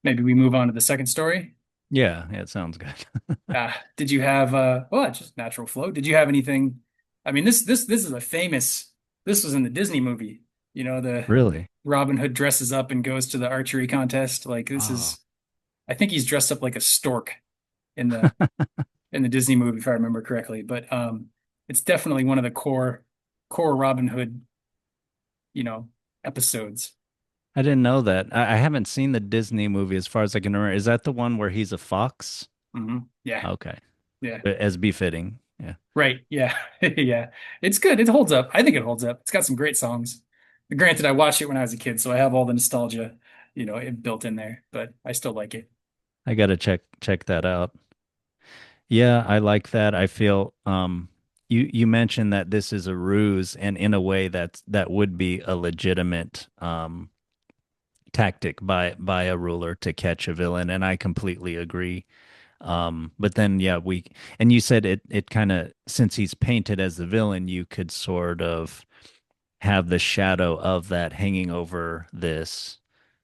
maybe we move on to the second story. Yeah, yeah, it sounds good. Did you have well, it's just natural flow. Did you have anything? I mean, this is a famous. This was in the Disney movie. You know, the Really? Robin Hood dresses up and goes to the archery contest. Like this Oh. is, I think he's dressed up like a stork in the Disney movie, if I remember correctly. But it's definitely one of the core Robin Hood, you know, episodes. I didn't know that. I haven't seen the Disney movie as far as I can remember. Is that the one where he's a fox? Yeah, Okay. yeah, As befitting. Yeah. right, yeah, yeah. It's good. It holds up. I think it holds up. It's got some great songs. Granted, I watched it when I was a kid, so I have all the nostalgia, built in there. But I still like it. I gotta check that out. Yeah, I like that. I feel you mentioned that this is a ruse, and in a way that would be a legitimate tactic by a ruler to catch a villain, and I completely agree. But then yeah, we and you said it kind of, since he's painted as the villain, you could sort of have the shadow of that hanging over this.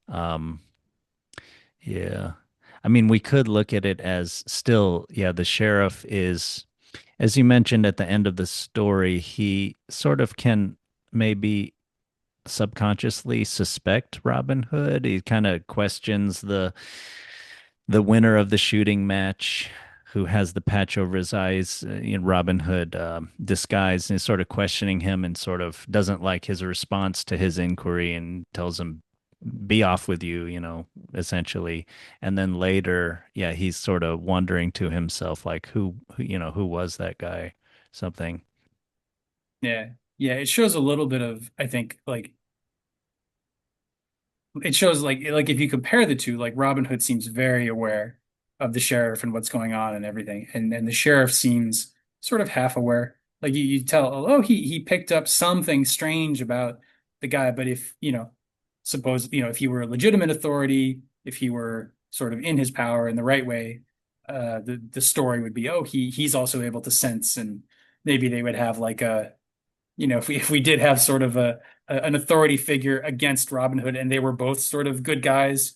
Um, yeah. I mean, we could look at it as still, yeah, the sheriff is, as you mentioned at the end of the story, he sort of can maybe subconsciously suspect Robin Hood. He kind of questions the winner of the shooting match, who has the patch over his eyes in Robin Hood disguise, and is sort of questioning him and sort of doesn't like his response to his inquiry and tells him, be off with you, essentially. And then later, yeah, he's sort of wondering to himself, like, who was that guy? Something. Yeah, yeah. It shows a little bit of, I think, like it shows like if you compare the two, like Robin Hood seems very aware of the sheriff and what's going on and everything, and the sheriff seems sort of half aware. Like you tell, oh, he picked up something strange about the guy, but if suppose if he were a legitimate authority, if he were sort of in his power in the right way, the story would be, oh, he's also able to sense, and maybe they would have like a if we did have sort of an authority figure against Robin Hood, and they were both sort of good guys,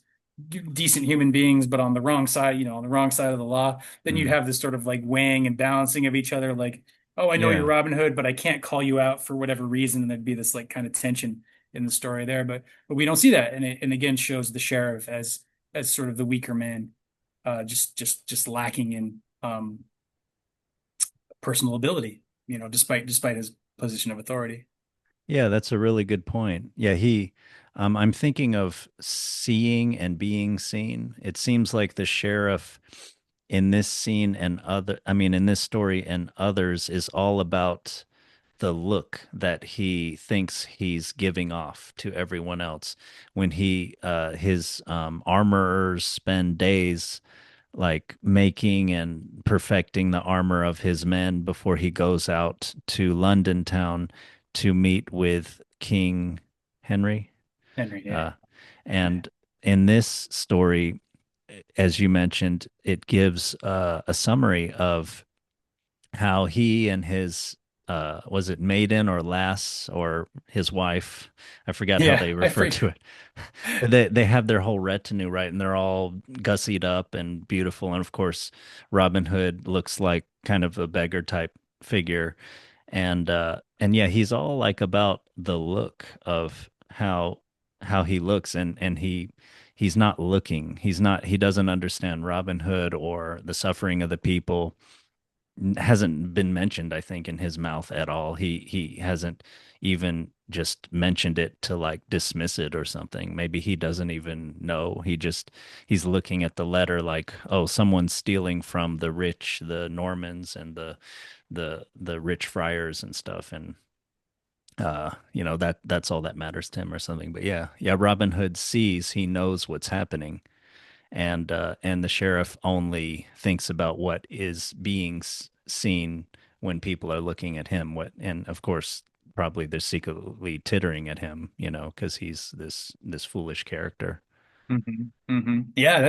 decent human beings, but on the wrong side, on the wrong side of the law, then you'd Mm. have this sort of like weighing and balancing of each other. Like, oh, I know you're Yeah. Robin Hood, but I can't call you out for whatever reason, and there'd be this like kind of tension in the story there. But we don't see that, and it again shows the sheriff as sort of the weaker man, just lacking in personal ability, despite his position of authority. Yeah, that's a really good point. Yeah, I'm thinking of seeing and being seen. It seems like the sheriff in this scene and in this story and others is all about the look that he thinks he's giving off to everyone else. When his armorers spend days like making and perfecting the armor of his men before he goes out to London town to meet with King Henry. Henry, yeah. Uh, and in this story, as you mentioned, it gives a summary of how he and his was it maiden or lass or his wife? I forgot how Yeah, they I refer forget. to it. But they have their whole retinue, right? And they're all gussied up and beautiful. And of course, Robin Hood looks like kind of a beggar type figure. And yeah, he's all like about the look of how he looks, and he's not looking. He doesn't understand Robin Hood or the suffering of the people. Hasn't been mentioned, I think, in his mouth at all. He hasn't even just mentioned it to like dismiss it or something. Maybe he doesn't even know. He's looking at the letter like, oh, someone's stealing from the rich, the Normans and the rich friars and stuff. And that's all that matters to him or something. But yeah, yeah, Robin Hood sees, he knows what's happening, and the sheriff only thinks about what is being seen when people are looking at him. And of course, probably they're secretly tittering at him, because he's this foolish character. Yeah, that's